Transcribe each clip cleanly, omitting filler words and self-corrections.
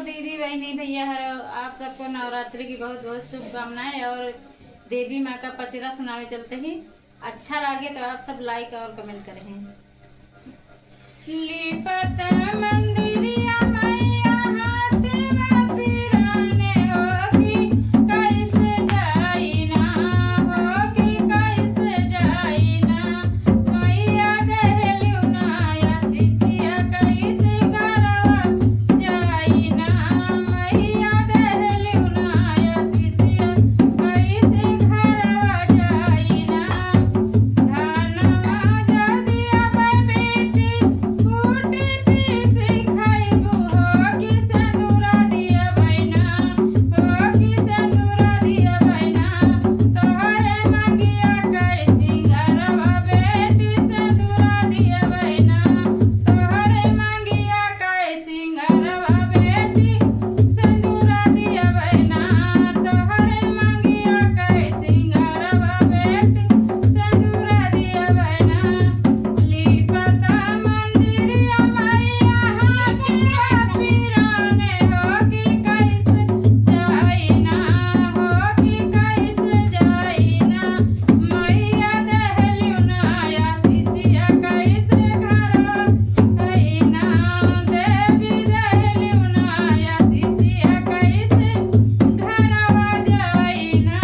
दीदी बहनी भैया हर आप सबको नवरात्रि की बहुत बहुत शुभकामनाएं। और देवी माँ का पचरा सुनावे चलते ही अच्छा लगे तो आप सब लाइक और कमेंट करें। लिपत मंदिरिया मैया हाथवा पिराने होगी कैसे जाइना होगी कैसे जाइना मैया देहलिउ नाया सिसिया कैसे घरवा जाइना मैया देहलिउ नाया सिसिया कैसे घरवा जाइना धनवा जदिया बेटी कूटी पीसी खाइबू होगी सिंदूरा दिया बहिना होगी सिंदूरा दिया बहिना तोहरे मंगिया कै सिंगारवा बेटी सिंदूरा दिया बहिना तोहरे मंगिया कै सिंगारवा बेटी सिंदूरा दिया बहिना तोहरे मंगिया कै सिंगारवा बेटी सिंदूरा दिया बहिना लिपता मंदिरिया मैया हाथवा पिराने होगी कैसे जाइना होगी कैसे जाइना मैया देहलिउ नाया सिसिया कैसे घरवा जाइना देवी देहलिउ नाया सिसिया कैसे घरवा जाइना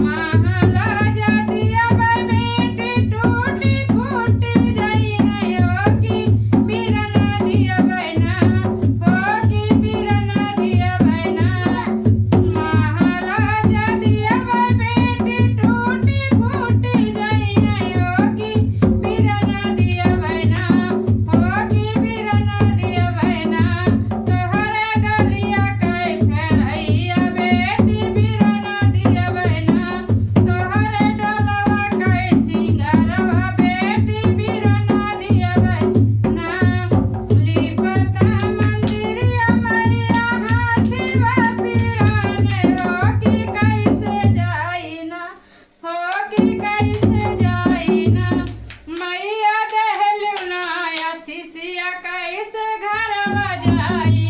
महला जदिया बेटी टूटी फूटी जाइना होगी बिरना दिया बहिना होगी बिरना दिया बहिना महला जदिया बेटी टूटी फूटी जाइना होगी बिरना दिया बहिना होगी बिरना दिया बहिना तोहरे डलिया कै फेरैया बेटी बिरना दिया बहिना तोहरे डलवा कै सिंगारवा बेटी बिरना दिया बहिना लिपता मंदिरिया मैया हाथवा पिराने होगी कैसे जाइना होगी कैसे जाइना मैया देहलिउ नाया सिसिया कैसे घरवा जाइना।